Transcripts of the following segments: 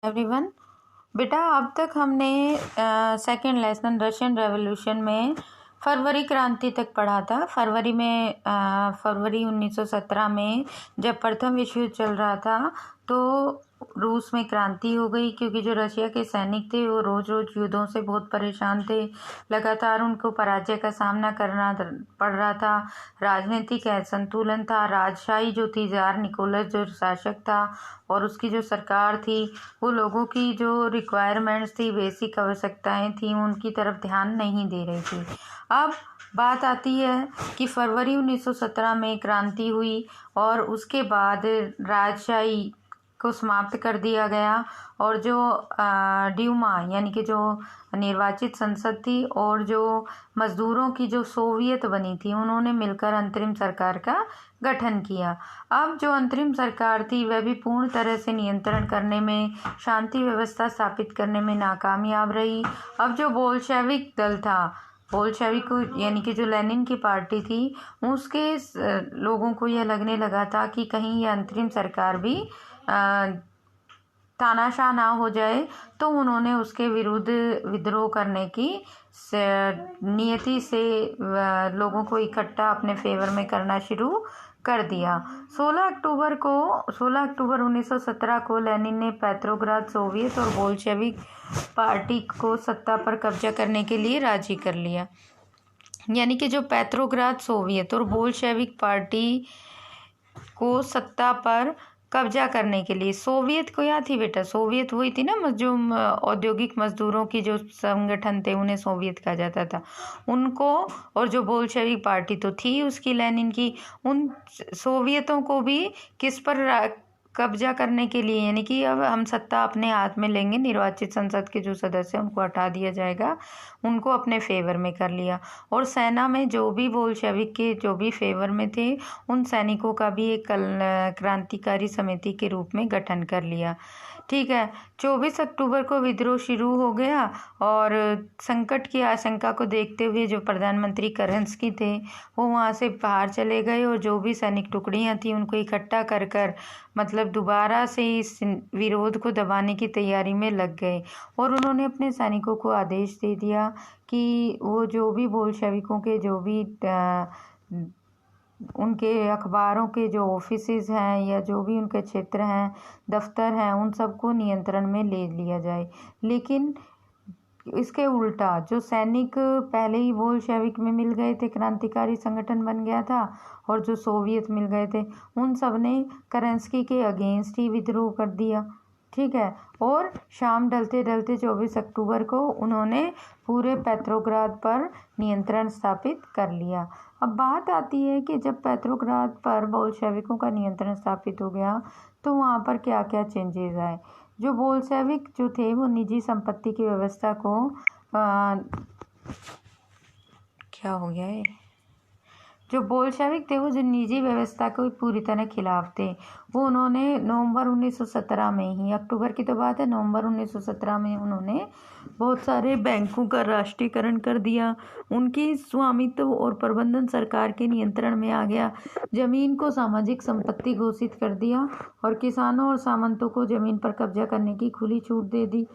Everyone, बेटा अब तक हमने सेकंड लेसन रशियन रेवोल्यूशन में फरवरी क्रांति तक पढ़ा था। फरवरी 1917 में जब प्रथम विश्व युद्ध चल रहा था तो रूस में क्रांति हो गई, क्योंकि जो रशिया के सैनिक थे वो रोज रोज युद्धों से बहुत परेशान थे। लगातार उनको पराजय का सामना करना पड़ रहा था। राजनीतिक असंतुलन था। राजशाही जो थी, जार निकोलस जो शासक था और उसकी जो सरकार थी, वो लोगों की जो रिक्वायरमेंट्स थी, बेसिक आवश्यकताएं थी, उनकी तरफ ध्यान नहीं दे रही थी। अब बात आती है कि फरवरी 1917 में क्रांति हुई और उसके बाद राजशाही को समाप्त कर दिया गया और जो ड्यूमा यानी कि जो निर्वाचित संसद थी और जो मजदूरों की जो सोवियत बनी थी, उन्होंने मिलकर अंतरिम सरकार का गठन किया। अब जो अंतरिम सरकार थी वह भी पूर्ण तरह से नियंत्रण करने में, शांति व्यवस्था स्थापित करने में नाकामयाब रही। अब जो बोल्शेविक दल था, बोल्शेविक यानी कि जो लेनिन की पार्टी थी, उसके लोगों को यह लगने लगा था कि कहीं यह अंतरिम सरकार भी तानाशाह ना हो जाए, तो उन्होंने उसके विरुद्ध विद्रोह करने की नियति से लोगों को इकट्ठा अपने फेवर में करना शुरू कर दिया। 16 अक्टूबर 1917 को लेनिन ने पेट्रोग्राद सोवियत और बोल्शेविक पार्टी को सत्ता पर कब्जा करने के लिए राजी कर लिया। यानी कि जो पेट्रोग्राद सोवियत और बोल्शेविक पार्टी को सत्ता पर कब्जा करने के लिए, सोवियत को क्या थी बेटा? सोवियत वही थी ना जो औद्योगिक मजदूरों की जो संगठन थे, उन्हें सोवियत कहा जाता था, उनको। और जो बोल्शेविक पार्टी तो थी उसकी, लेनिन की, उन सोवियतों को भी किस पर कब्जा करने के लिए, यानी कि अब हम सत्ता अपने हाथ में लेंगे, निर्वाचित संसद के जो सदस्य उनको हटा दिया जाएगा, उनको अपने फेवर में कर लिया। और सेना में जो भी बोल्शेविक के जो भी फेवर में थे, उन सैनिकों का भी एक क्रांतिकारी समिति के रूप में गठन कर लिया। ठीक है। 24 अक्टूबर को विद्रोह शुरू हो गया और संकट की आशंका को देखते हुए जो प्रधानमंत्री करंस्की थे वो वहाँ से बाहर चले गए और जो भी सैनिक टुकड़ियाँ थी उनको इकट्ठा कर कर मतलब दोबारा से इस विरोध को दबाने की तैयारी में लग गए। और उन्होंने अपने सैनिकों को आदेश दे दिया कि वो जो भी बोल्शेविकों के जो भी उनके अखबारों के जो ऑफिसेज हैं या जो भी उनके क्षेत्र हैं, दफ्तर हैं, उन सबको नियंत्रण में ले लिया जाए। लेकिन इसके उल्टा जो सैनिक पहले ही बोल्शेविक में मिल गए थे, क्रांतिकारी संगठन बन गया था, और जो सोवियत मिल गए थे, उन सब ने करंस्की के अगेंस्ट ही विद्रोह कर दिया। ठीक है। और शाम ढलते ढलते 24 अक्टूबर को उन्होंने पूरे पेट्रोग्राद पर नियंत्रण स्थापित कर लिया। अब बात आती है कि जब पेट्रोग्राद पर बोल्शेविकों का नियंत्रण स्थापित हो गया तो वहाँ पर क्या क्या चेंजेस आए। जो बोल्शेविक जो थे वो निजी संपत्ति की व्यवस्था को क्या हो गया है, जो बोल्शेविक थे वो जो निजी व्यवस्था को पूरी तरह खिलाफ थे। वो उन्होंने नवंबर 1917 में ही, अक्टूबर की तो बात है, नवंबर 1917 में उन्होंने बहुत सारे बैंकों का राष्ट्रीयकरण कर दिया। उनकी स्वामित्व और प्रबंधन सरकार के नियंत्रण में आ गया। जमीन को सामाजिक संपत्ति घोषित कर दिया और किसानों और सामंतों को जमीन पर कब्जा करने की खुली छूट दे दी।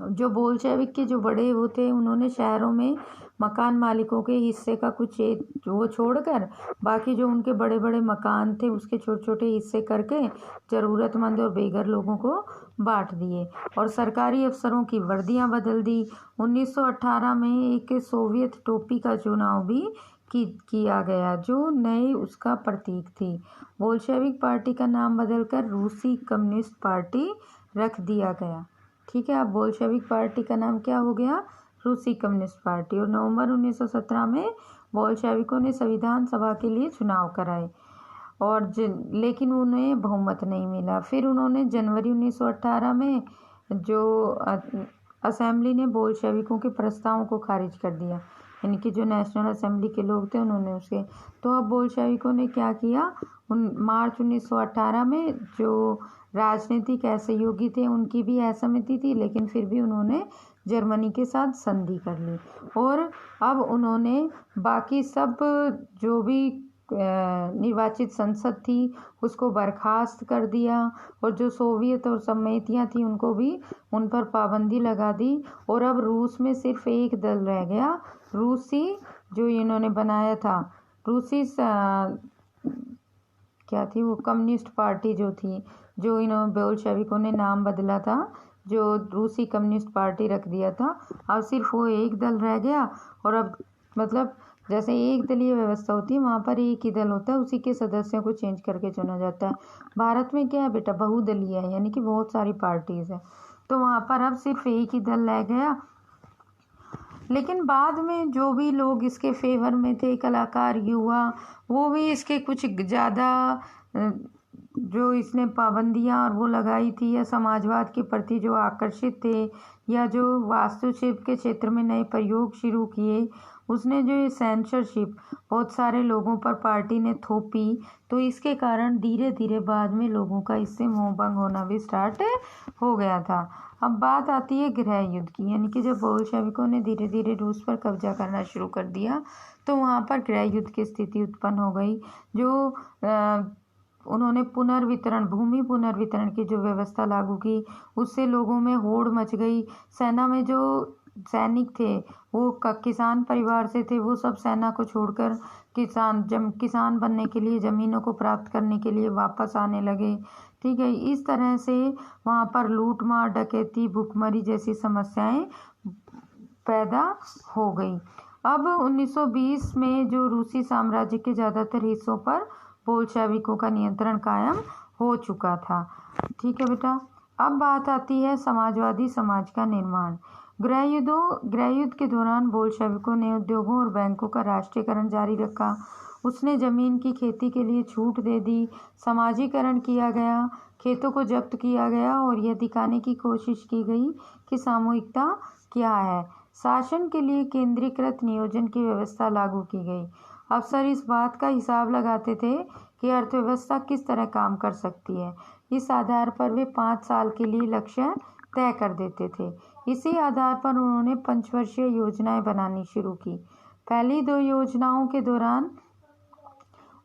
जो बोल्शेविक के जो बड़े वो थे, उन्होंने शहरों में मकान मालिकों के हिस्से का कुछ वो छोड़कर बाकी जो उनके बड़े बड़े मकान थे उसके छोटे छोटे हिस्से करके ज़रूरतमंद और बेघर लोगों को बांट दिए। और सरकारी अफसरों की वर्दियां बदल दी। 1918 में एक सोवियत टोपी का चुनाव भी किया गया जो नए उसका प्रतीक थी। बोल्शेविक पार्टी का नाम बदलकर रूसी कम्युनिस्ट पार्टी रख दिया गया। ठीक है। अब बोल्शेविक पार्टी का नाम क्या हो गया? रूसी कम्युनिस्ट पार्टी। और नवंबर 1917 में बोल्शेविकों ने संविधान सभा के लिए चुनाव कराए और लेकिन उन्हें बहुमत नहीं मिला। फिर उन्होंने जनवरी 1918 में जो असेंबली ने बोल्शेविकों के प्रस्तावों को खारिज कर दिया, यानी कि जो नेशनल असेंबली के लोग थे उन्होंने उसे। तो अब बोल्शेविकों ने क्या किया, मार्च 1918 में जो राजनीतिक असहयोगी थे उनकी भी असहमति थी, लेकिन फिर भी उन्होंने जर्मनी के साथ संधि कर ली। और अब उन्होंने बाकी सब जो भी निर्वाचित संसद थी उसको बर्खास्त कर दिया, और जो सोवियत और समितियाँ थी उनको भी उन पर पाबंदी लगा दी। और अब रूस में सिर्फ एक दल रह गया, रूसी जो इन्होंने बनाया था, रूसी क्या थी वो, कम्युनिस्ट पार्टी जो थी, जो इन्होंने बोल्शेविकों ने नाम बदला था, जो रूसी कम्युनिस्ट पार्टी रख दिया था। अब सिर्फ वो एक दल रह गया, और अब मतलब जैसे एक दलीय व्यवस्था होती है वहाँ पर एक ही दल होता है, उसी के सदस्यों को चेंज करके चुना जाता है। भारत में क्या है बेटा, बहुदलीय है, यानी कि बहुत सारी पार्टीज है, तो वहाँ पर अब सिर्फ एक ही दल रह गया। लेकिन बाद में जो भी लोग इसके फेवर में थे, कलाकार, युवा, वो भी इसके कुछ ज़्यादा जो इसने पाबंदियां और वो लगाई थी, या समाजवाद के प्रति जो आकर्षित थे, या जो वास्तुशिल्प के क्षेत्र में नए प्रयोग शुरू किए, उसने जो ये सेंसरशिप बहुत सारे लोगों पर पार्टी ने थोपी, तो इसके कारण धीरे धीरे बाद में लोगों का इससे मोह भंग होना भी स्टार्ट हो गया था। अब बात आती है गृह युद्ध की, यानी कि जब बोल्शेविकों ने धीरे धीरे रूस पर कब्जा करना शुरू कर दिया, तो वहाँ पर गृह युद्ध की स्थिति उत्पन्न हो गई। जो उन्होंने पुनर्वितरण, भूमि पुनर्वितरण की जो व्यवस्था लागू की, उससे लोगों में होड़ मच गई। सेना में जो सैनिक थे वो किसान परिवार से थे, वो सब सेना को छोड़कर किसान बनने के लिए, ज़मीनों को प्राप्त करने के लिए वापस आने लगे। ठीक है, इस तरह से वहाँ पर लूट मार, डकैती, भुखमरी जैसी समस्याएं पैदा हो गई। अब 1920 में जो रूसी साम्राज्य के ज़्यादातर हिस्सों पर बोल्शेविकों का नियंत्रण कायम हो चुका था। ठीक है बेटा, अब बात आती है समाजवादी समाज का निर्माण। गृह युद्ध के दौरान बोल्शेविकों ने उद्योगों और बैंकों का राष्ट्रीयकरण जारी रखा। उसने जमीन की खेती के लिए छूट दे दी, समाजीकरण किया गया, खेतों को जब्त किया गया, और यह दिखाने की कोशिश की गई कि सामूहिकता क्या है। शासन के लिए केंद्रीकृत नियोजन की व्यवस्था लागू की गई। अफसर इस बात का हिसाब लगाते थे कि अर्थव्यवस्था किस तरह काम कर सकती है। इस आधार पर वे 5 साल के लिए लक्ष्य तय कर देते थे। इसी आधार पर उन्होंने पंचवर्षीय योजनाएं बनानी शुरू की। पहली 2 योजनाओं के दौरान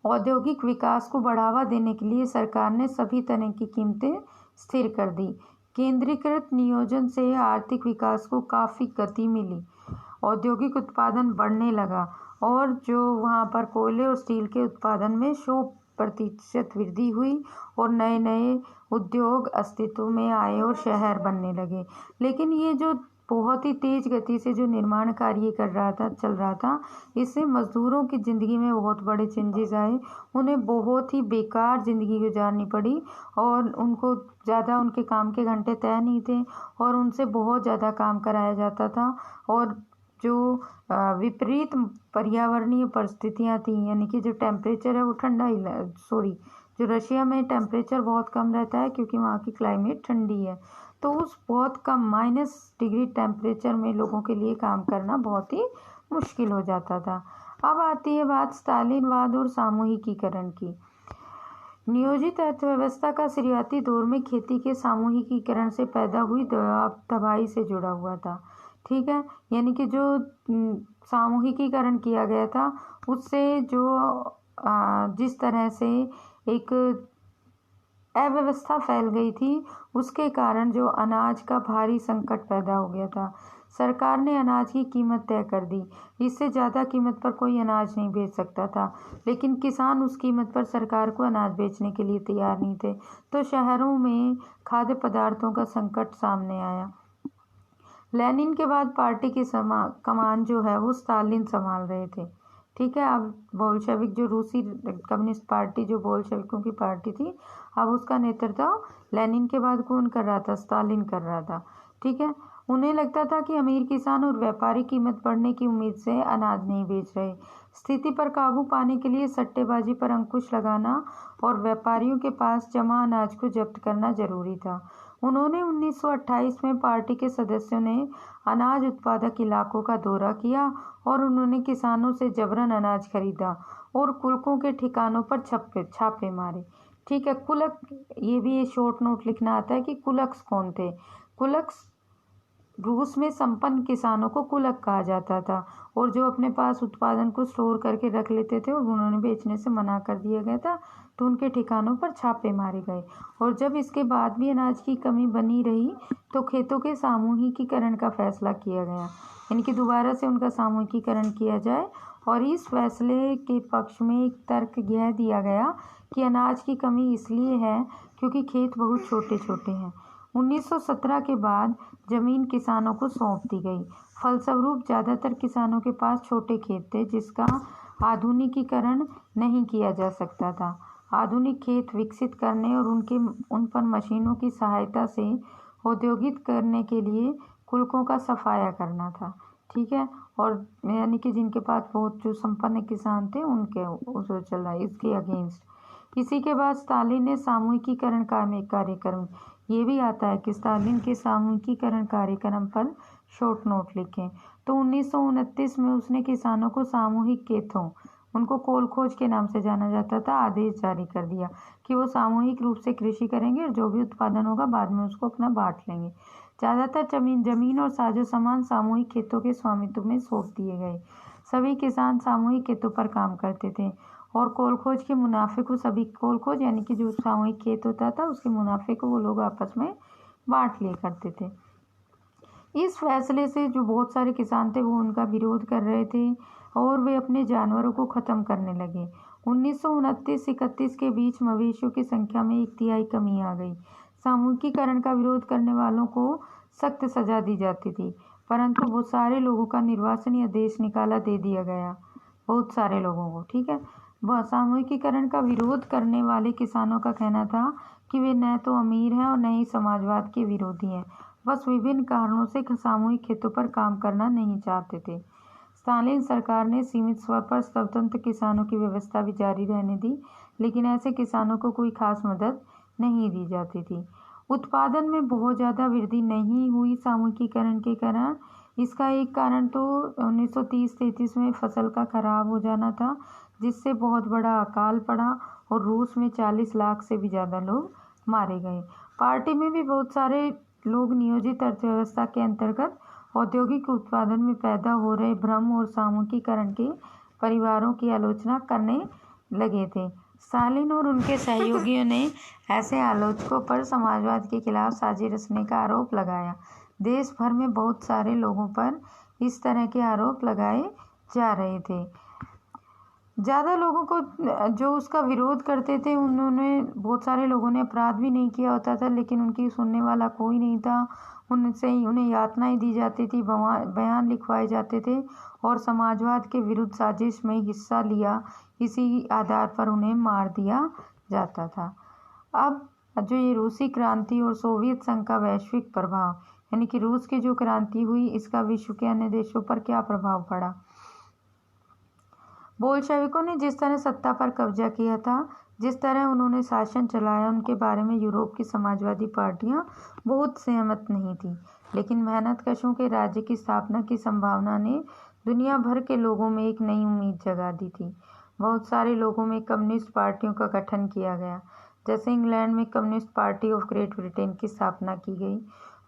औद्योगिक विकास को बढ़ावा देने के लिए सरकार ने सभी तरह की कीमतें स्थिर कर दी। केंद्रीकृत नियोजन से आर्थिक विकास को काफ़ी गति मिली, औद्योगिक उत्पादन बढ़ने लगा, और जो वहाँ पर कोयले और स्टील के उत्पादन में 100% वृद्धि हुई, और नए नए उद्योग अस्तित्व में आए और शहर बनने लगे। लेकिन ये जो बहुत ही तेज गति से जो निर्माण कार्य चल रहा था, इससे मजदूरों की ज़िंदगी में बहुत बड़े चेंजेस आए। उन्हें बहुत ही बेकार ज़िंदगी गुजारनी पड़ी, और उनको ज़्यादा उनके काम के घंटे तय नहीं थे, और उनसे बहुत ज़्यादा काम कराया जाता था। और जो विपरीत पर्यावरणीय परिस्थितियाँ थी, यानी कि जो टेम्परेचर है वो जो रशिया में टेम्परेचर बहुत कम रहता है क्योंकि वहाँ की क्लाइमेट ठंडी है, तो उस बहुत कम -डिग्री टेम्परेचर में लोगों के लिए काम करना बहुत ही मुश्किल हो जाता था। अब आती है बात स्टालिनवाद और सामूहिकीकरण की। नियोजित अर्थव्यवस्था का शुरुआती दौर में खेती के सामूहिकीकरण से पैदा हुई तबाही से जुड़ा हुआ था। ठीक है, यानी कि जो सामूहिकीकरण किया गया था, उससे जो जिस तरह से एक अव्यवस्था फैल गई थी, उसके कारण जो अनाज का भारी संकट पैदा हो गया था। सरकार ने अनाज की कीमत तय कर दी, इससे ज़्यादा कीमत पर कोई अनाज नहीं बेच सकता था, लेकिन किसान उस कीमत पर सरकार को अनाज बेचने के लिए तैयार नहीं थे, तो शहरों में खाद्य पदार्थों का संकट सामने आया। लेनिन के बाद पार्टी की कमान जो है वो स्टालिन संभाल रहे थे। ठीक है, अब बोल्शेविक जो रूसी कम्युनिस्ट पार्टी जो बोल्शेविकों की पार्टी थी, अब उसका नेतृत्व लेनिन के बाद कौन कर रहा था? स्टालिन कर रहा था। ठीक है, उन्हें लगता था कि अमीर किसान और व्यापारी कीमत बढ़ने की उम्मीद से अनाज नहीं बेच रहे। स्थिति पर काबू पाने के लिए सट्टेबाजी पर अंकुश लगाना और व्यापारियों के पास जमा अनाज को जब्त करना जरूरी था। उन्होंने 1928 में पार्टी के सदस्यों ने अनाज उत्पादक इलाकों का दौरा किया और उन्होंने किसानों से जबरन अनाज खरीदा और कुलकों के ठिकानों पर छापे मारे। ठीक है, कुलक, ये भी शॉर्ट नोट लिखना आता है कि कुलक्स कौन थे। कुलक्स रूस में संपन्न किसानों को कुलक कहा जाता था और जो अपने पास उत्पादन को स्टोर करके रख लेते थे और उन्होंने बेचने से मना कर दिया गया था तो उनके ठिकानों पर छापे मारे गए। और जब इसके बाद भी अनाज की कमी बनी रही तो खेतों के सामूहिकीकरण का फैसला किया गया, यानी कि दोबारा से उनका सामूहिकीकरण किया जाए। और इस फैसले के पक्ष में एक तर्क यह दिया गया कि अनाज की कमी इसलिए है क्योंकि खेत बहुत छोटे छोटे हैं। 1917 के बाद जमीन किसानों को सौंप दी गई। फलस्वरूप ज़्यादातर किसानों के पास छोटे खेत थे जिसका आधुनिकीकरण नहीं किया जा सकता था। आधुनिक खेत विकसित करने और उन पर मशीनों की सहायता से औद्योगिक करने के लिए कुलकों का सफाया करना था। ठीक है, और यानी कि जिनके पास बहुत जो संपन्न किसान थे उनके उस चल रहा है इसके अगेंस्ट। इसी के बाद स्टालिन ने सामूहिकीकरण का एक कार्यक्रम, ये भी आता है कि स्टालिन के सामूहिकीकरण कार्यक्रम पर शॉर्ट नोट लिखें। तो 1929 में उसने किसानों को सामूहिक खेतों, उनको कोलखोज के नाम से जाना जाता था, आदेश जारी कर दिया कि वो सामूहिक रूप से कृषि करेंगे और जो भी उत्पादन होगा बाद में उसको अपना बांट लेंगे। ज़्यादातर जमीन और साजो सामान सामूहिक खेतों के स्वामित्व में सौंप दिए गए। सभी किसान सामूहिक खेतों पर काम करते थे और कोलखोज के मुनाफे को सभी कोलखोज यानी कि जो सामूहिक खेत होता था उसके मुनाफे को वो लोग आपस में बांट लिया करते थे। इस फैसले से जो बहुत सारे किसान थे वो उनका विरोध कर रहे थे और वे अपने जानवरों को ख़त्म करने लगे। 1929-31 के बीच मवेशियों की संख्या में 1/3 कमी आ गई। सामूहिकीकरण का विरोध करने वालों को सख्त सजा दी जाती थी, परंतु बहुत सारे लोगों का निर्वासन या देश निकाला दे दिया गया, बहुत सारे लोगों को। ठीक है, वह सामूहिकीकरण का विरोध करने वाले किसानों का कहना था कि वे न तो अमीर हैं और न ही समाजवाद के विरोधी हैं, बस विभिन्न कारणों से सामूहिक खेतों पर काम करना नहीं चाहते थे। स्टालिन सरकार ने सीमित स्वर पर स्वतंत्र किसानों की व्यवस्था भी जारी रहने दी, लेकिन ऐसे किसानों को कोई खास मदद नहीं दी जाती थी। उत्पादन में बहुत ज़्यादा वृद्धि नहीं हुई सामूहिकीकरण के कारण। इसका एक कारण तो 1930-33 में फसल का खराब हो जाना था, जिससे बहुत बड़ा अकाल पड़ा और रूस में 40 लाख से भी ज़्यादा लोग मारे गए। पार्टी में भी बहुत सारे लोग नियोजित अर्थव्यवस्था के अंतर्गत औद्योगिक उत्पादन में पैदा हो रहे भ्रम और सामूहिकीकरण के परिवारों की आलोचना करने लगे थे। स्टालिन और उनके सहयोगियों ने ऐसे आलोचकों पर समाजवाद के खिलाफ साजिश रचने का आरोप लगाया। देश भर में बहुत सारे लोगों पर इस तरह के आरोप लगाए जा रहे थे। ज़्यादा लोगों को जो उसका विरोध करते थे उन्होंने, बहुत सारे लोगों ने अपराध भी नहीं किया होता था, लेकिन उनकी सुनने वाला कोई नहीं था। उन्हें यातनाएं दी जाती थी, बयान लिखवाए जाते थे और समाजवाद के विरुद्ध साजिश में हिस्सा लिया, इसी आधार पर उन्हें मार दिया जाता था। अब जो ये रूसी क्रांति और सोवियत संघ का वैश्विक प्रभाव, यानी कि रूस की जो क्रांति हुई इसका विश्व के अन्य देशों पर क्या प्रभाव पड़ा। बोल्शेविकों ने जिस तरह सत्ता पर कब्जा किया था, जिस तरह उन्होंने शासन चलाया, उनके बारे में यूरोप की समाजवादी पार्टियां बहुत सहमत नहीं थी, लेकिन मेहनतकशों के राज्य की स्थापना की संभावना ने दुनिया भर के लोगों में एक नई उम्मीद जगा दी थी। बहुत सारे लोगों में कम्युनिस्ट पार्टियों का गठन किया गया, जैसे इंग्लैंड में communist party of great Britain की स्थापना की गई।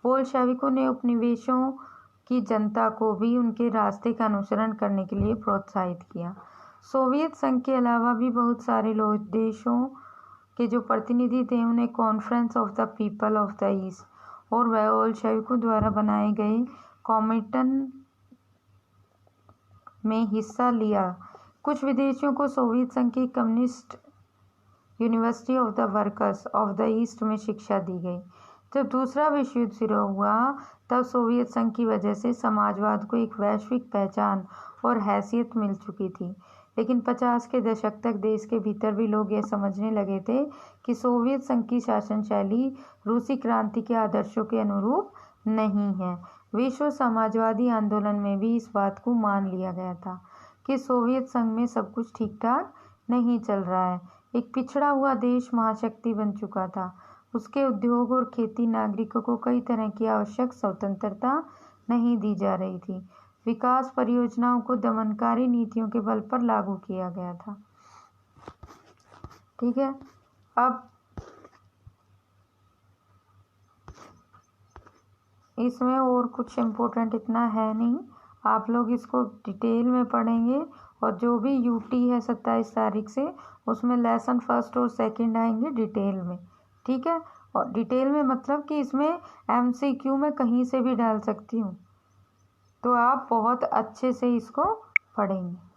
बोल्शेविकों ने उपनिवेशों की जनता को भी उनके रास्ते का अनुसरण करने के लिए प्रोत्साहित किया। सोवियत संघ के अलावा भी बहुत सारे देशों के जो प्रतिनिधि थे उन्हें conference of the people of the east और बोल्शेविकों द्वारा बनाए गए कॉमिटन में हिस्सा लिया। कुछ विदेशियों को सोवियत संघ की communist university of the workers of the east में शिक्षा दी गई। जब दूसरा विश्व युद्ध शुरू हुआ तब सोवियत संघ की वजह से समाजवाद को एक वैश्विक पहचान और हैसियत मिल चुकी थी, लेकिन 50 के दशक तक देश के भीतर भी लोग यह समझने लगे थे कि सोवियत संघ की शासन शैली रूसी क्रांति के आदर्शों के अनुरूप नहीं है। विश्व समाजवादी आंदोलन में भी इस बात को मान लिया गया था कि सोवियत संघ में सब कुछ ठीक ठाक नहीं चल रहा है। एक पिछड़ा हुआ देश महाशक्ति बन चुका था, उसके उद्योग और खेती नागरिकों को कई तरह की आवश्यक स्वतंत्रता नहीं दी जा रही थी। विकास परियोजनाओं को दमनकारी नीतियों के बल पर लागू किया गया था। ठीक है, अब इसमें और कुछ इम्पोर्टेंट इतना है नहीं, आप लोग इसको डिटेल में पढ़ेंगे। और जो भी यूटी है 27 तारीख से, उसमें लेसन फर्स्ट और सेकंड आएंगे डिटेल में, ठीक है। और डिटेल में मतलब कि इसमें एमसीक्यू में कहीं से भी डाल सकती हूँ, तो आप बहुत अच्छे से इसको पढ़ेंगे।